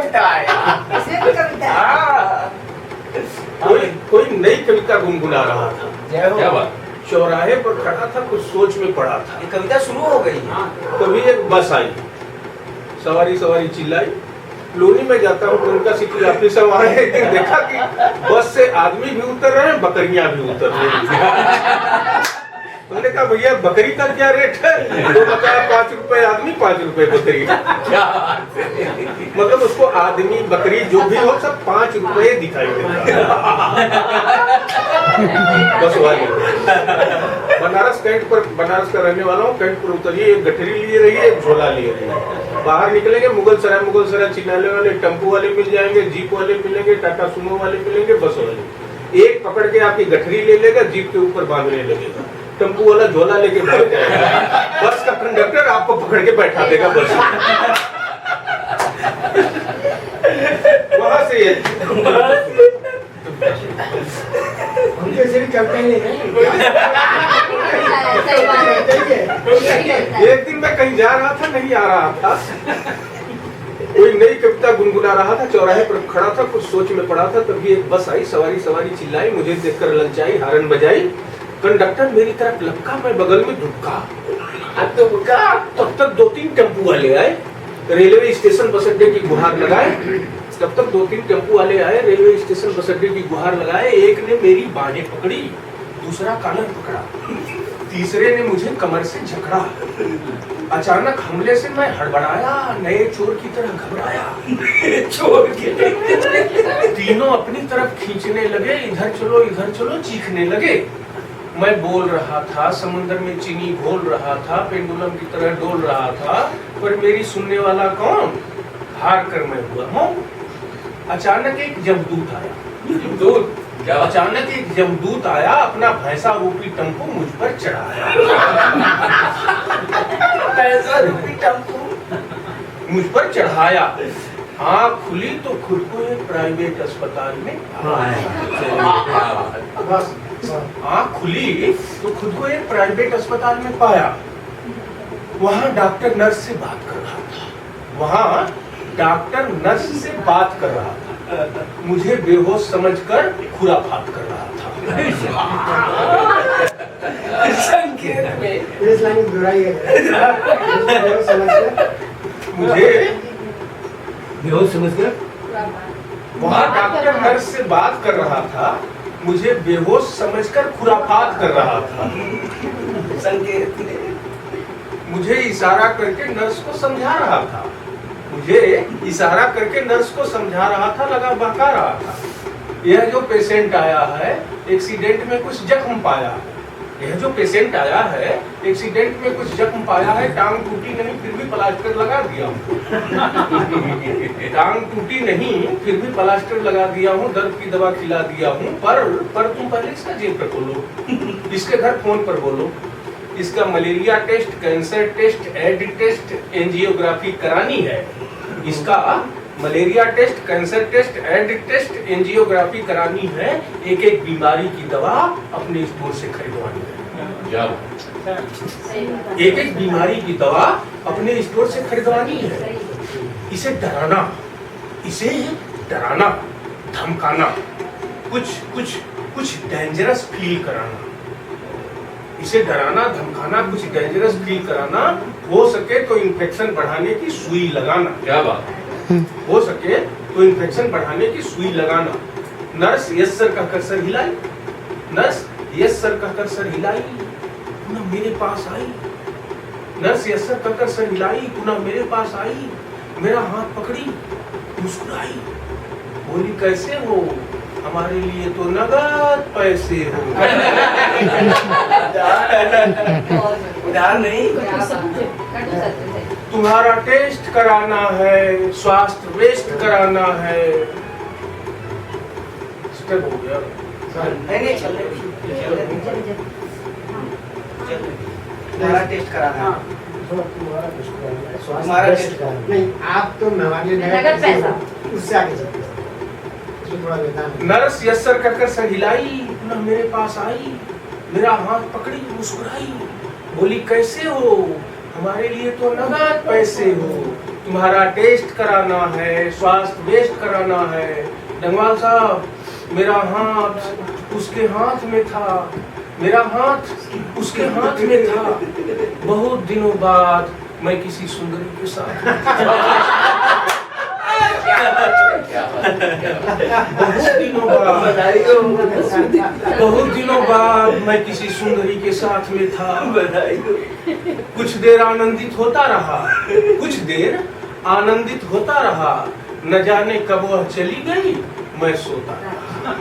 कविता आया। इसमें भी कविता है। हाँ। कोई नई कविता गुनगुना रहा था। क्या बात। चौराहे पर खड़ा था, कुछ सोच में पड़ा था। ये कविता शुरू हो गई है। तभी एक बस आई, सवारी सवारी चिल्लाई। लोनी में जाता हूँ तो उनका सिटी ऑफिस वहाँ देखा कि बस से आदमी भी उतर रहे हैं, बकरियां भी उतर रही हैं। उन्होंने कहा भैया बकरी का क्या रेट है? तो बताया 5 रुपए आदमी 5 रुपए बकरी। क्या बात है। मतलब उसको आदमी बकरी जो भी हो सब 5 रुपए दिखाई देता है। बस वाली बनारस कैंट पर, बनारस का रहने वाला हूँ, कैंट पर उतरिए, एक गठरी लिए रहिए, एक झोला लिए रहिए। बाहर निकलेंगे मुगल सराय चिन्हाने वाले टेम्पो वाले मिल जाएंगे, जीप वाले मिलेंगे, टाटा सुमो वाले मिलेंगे, बस वाले। एक पकड़ के आपकी गठरी ले लेगा, जीप के ऊपर बांधने लगेगा, टेम्पो वाला झोला लेके भाग जाएगा, बस का कंडक्टर आपको पकड़ के बैठा देगा बस। वहां से उनके से भी चलते ही नहीं। सही बात है। एक दिन मैं कहीं जा रहा था, नहीं आ रहा था, कोई नई कविता गुनगुना रहा था, चौराहे पर खड़ा था, कुछ सोच में पड़ा था। तभी एक बस आई, सवारी सवारी चिल्लाई, मुझे देखकर ललचाई, हारन बजाई। कंडक्टर मेरी तरफ लपका, मैं बगल में दुबका। तब तक 2-3 टेम्पू वाले आए, रेलवे स्टेशन बस अड्डे की गुहार लगाए। तब तक 2-3 टेम्पू वाले आए, रेलवे स्टेशन बस अड्डे की गुहार लगाए। एक ने मेरी बाहें पकड़ी, दूसरा कॉलर पकड़ा, तीसरे ने मुझे कमर से जकड़ा। अचानक हमले से मैं हड़बड़ाया, नए चोर की तरह घबराया। चोर के तीनों अपनी तरफ खींचने लगे, इधर चलो चीखने लगे। मैं बोल रहा था, समुद्र में चीनी घोल रहा था, पेंडुलम की तरह डोल रहा था, पर मेरी सुनने वाला कौन? हार कर मैं हुआ मौन। अचानक एक जमदूत आया, अचानक एक जमदूत आया, अपना भैंसा रूपी टेम्पो मुझ पर चढ़ाया। भैंसा रूपी टेम्पो मुझ पर चढ़ाया। आँख खुली तो खुद को एक प्राइवेट अस्पताल में आँख खुली तो खुद को एक प्राइवेट अस्पताल में पाया। वहाँ डॉक्टर नर्स से बात कर रहा था, मुझे बेहोश समझकर खुराफात कर रहा था। संकेत में इस लाइन की दोहराई है। मुझे बेहोश समझकर वहाँ डॉक्टर नर्स से बात कर रहा था, मुझे बेहोश समझकर खुराफात कर रहा था। संकेत ने मुझे इशारा करके नर्स को समझा रहा था, लगा बहका रहा था। यह जो पेशेंट आया है, एक्सीडेंट में कुछ जख्म पाया है। टांग टूटी नहीं फिर भी प्लास्टर लगा दिया हूँ। दर्द की दवा खिला दिया हूँ। पर तुम पहले इसका जेब पे खोलो, इसके घर फोन पर बोलो, इसका malaria test, cancer test, AIDS test, angiography करानी है। इसका malaria test, cancer test, AIDS test, angiography करानी है। एक बीमारी की दवा अपने स्टोर से खरीदवानी है। एक बीमारी की दवा अपने स्टोर से खरीदवानी है। इसे डराना, धमकाना, कुछ डेंजरस फील कराना। हो सके तो इन्फेक्शन बढ़ाने की सुई लगाना। क्या बात। हो सके तो इन्फेक्शन बढ़ाने की सुई लगाना। नर्स यस सर कहकर सर हिलाई, पुनः मेरे पास आई। मेरा हाथ पकड़ी, मुस्कुराई, बोली कैसे हो? हमारे लिए तो नगद पैसे हो। उधार नहीं, तुम्हारा टेस्ट कराना है, स्वास्थ्य वेस्ट कराना है। स्टेप हो गया। नहीं चल रही। तुम्हारा टेस्ट कराना है। तुम्हारा टेस्ट कराना नहीं, आप तो हमारे नगद पैसा उससे आगे चलते। नर्स यस सर कहकर सर हिलाई, पुनः मेरे पास आई, मेरा हाथ पकड़ी, मुस्कुराई, बोली कैसे हो? हमारे लिए तो नगद पैसे हो। तुम्हारा टेस्ट कराना है, स्वास्थ्य वेस्ट कराना है। डंगवाल साहब, मेरा हाथ उसके हाथ में था, मेरा हाथ उसके हाथ में था। बहुत दिनों बाद मैं किसी सुंदरी के साथ बहुत दिनों बाद मैं किसी सुंदरी के साथ में था। कुछ देर आनंदित होता रहा, कुछ देर आनंदित होता रहा। न जाने कब वह चली गई, मैं सोता रहा।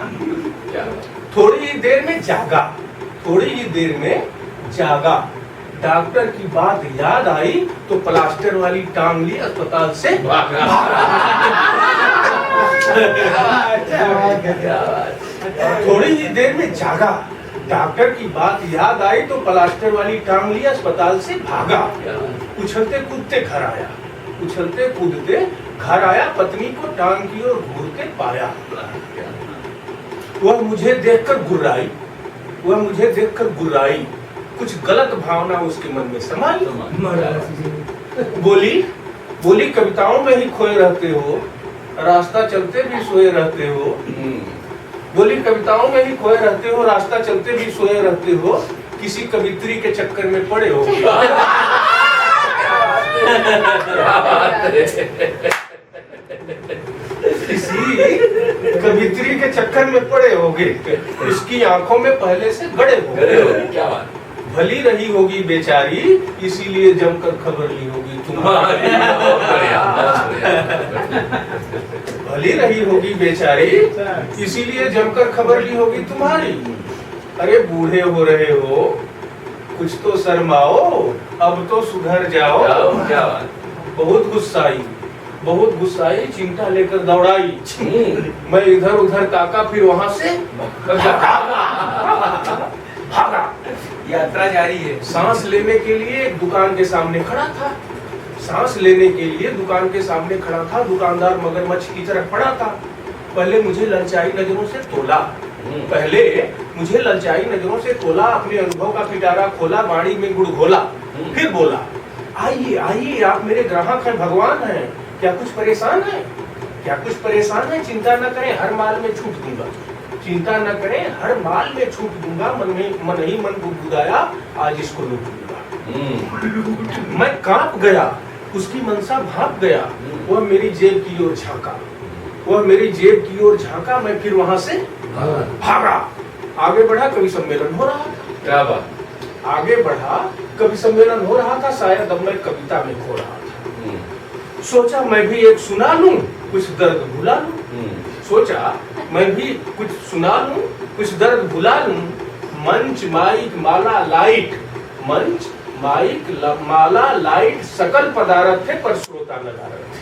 थोड़ी ही देर में जागा, थोड़ी ही देर में जागा। डॉक्टर की बात याद आई तो प्लास्टर वाली टांग ली, अस्पताल से भागा। थोड़ी ही देर में जागा, डॉक्टर की बात याद आई तो प्लास्टर वाली टांग ली, अस्पताल से भागा। उछलते कूदते घर आया, उछलते कूदते घर आया। पत्नी को टांग की ओर घूरते पाया। वह मुझे देखकर गुर्राई, वह मुझे देखकर गुर्राई। कुछ गलत भावना उसके मन में समाई। बोली बोली कविताओं में ही खोए रहते हो, रास्ता चलते भी सोए रहते हो। बोली कविताओं में ही खोए रहते हो, रास्ता चलते भी सोए रहते हो। किसी कवित्री के चक्कर में पड़े हो। किसी कवित्री के चक्कर में पड़े होगे, उसकी आंखों में पहले से गड़े होगे। क्या बात। भली रही होगी बेचारी, इसीलिए जमकर खबर ली होगी तुम्हारी। भली रही होगी बेचारी, इसीलिए जमकर खबर ली होगी तुम्हारी। अरे बूढ़े हो रहे हो, कुछ तो शर्माओ, अब तो सुधर जाओ। क्या बात। बहुत गुस्साई, बहुत गुस्साई, चिमटा लेकर दौड़ाई। मैं इधर उधर ताका, फिर वहां से भागा। यात्रा जारी है। सांस लेने के लिए एक दुकान के सामने खड़ा था, सांस लेने के लिए दुकान के सामने खड़ा था। दुकानदार मगरमच्छ की तरह पड़ा था। पहले मुझे ललचाई नजरों से तोला, पहले मुझे ललचाई नजरों से तोला। अपने अनुभव का पिटारा खोला, बाड़ी में गुड़ घोला। फिर बोला, आइए आइए, आप मेरे ग्राहक हैं, भगवान हैं। क्या कुछ परेशान है, क्या कुछ परेशान है? चिंता न करें, हर माल में छूट दूंगा। चिंता न करें, हर माल में छूट दूंगा। मन ही मन बुदबुदाया, आज इसको लूट दूंगा। मैं कांप गया, उसकी मनसा भाप गया। वह मेरी जेब की ओर झांका, वह मेरी जेब की ओर झांका। मैं फिर वहां से भागा। आगे बढ़ा, कवि सम्मेलन हो रहा था। क्या बात। आगे बढ़ा, कवि सम्मेलन हो रहा था। शायद अब मैं कविता में खो रहा था। सोचा मैं भी एक सुना लूं, कुछ दर्द भुला लूं। सोचा मैं भी कुछ सुना लूं, कुछ दर्द भुला लूं। मंच माइक माला लाइट, मंच माइक माला लाइट, सकल पदार्थ थे पर श्रोता नदारत थे।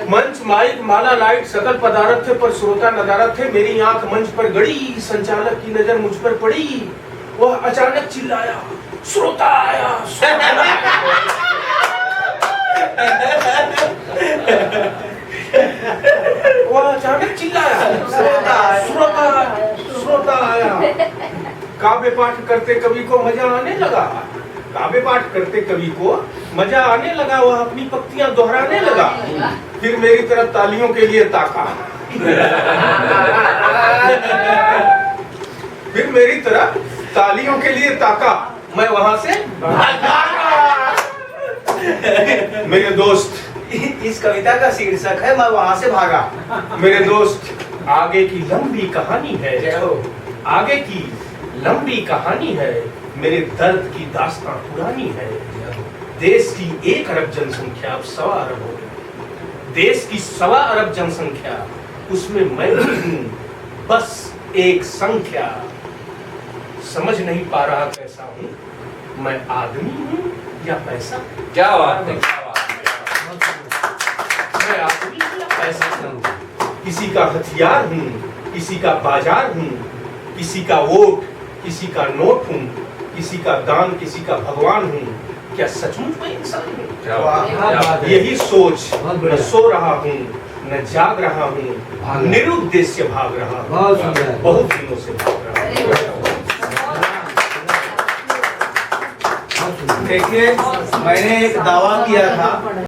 मंच माइक माला लाइट, सकल पदार्थ थे पर श्रोता नदारत थे। मेरी आंख मंच पर गड़ी, संचालक की नजर मुझ पर पड़ी। वह अचानक चिल्लाया, श्रोता आया, वह अचानक चिल्लाया, श्रोता आया। काव्य पाठ करते कवि को मजा आने लगा, काव्य पाठ करते कवि को मजा आने लगा। वह अपनी पंक्तियां दोहराने लगा। फिर मेरी तरफ तालियों के लिए ताका, फिर मेरी तरफ तालियों के लिए ताका। मैं वहां से मेरे दोस्त, इस कविता का शीर्षक है मैं वहां से भागा। मेरे दोस्त, आगे की लंबी कहानी है। जय हो। आगे की लंबी कहानी है, मेरे दर्द की दास्तां पुरानी है। देश की 1 अरब जनसंख्या अब 1.25 अरब हो गई। देश की 1.25 अरब जनसंख्या, उसमें मैं हूँ बस एक संख्या। समझ नहीं पा रहा कैसा हूँ, मैं आदमी हूँ या पैसा। क्या बात है, क्या बात है। मैं आदमी हूँ या पैसा हूँ। किसी का हथियार हूँ, किसी का बाजार हूँ, किसी का वोट, किसी का नोट हूँ, किसी का दान, किसी का भगवान हूँ। क्या सचमुच मैं इंसान हूँ? यही सोच मैं सो रहा हूँ, न जाग रहा हूँ, निरुद्देश्य भाग रहा हूँ। बहुत दिनों से भाग रहा हूँ। देखिए मैंने एक दावा किया था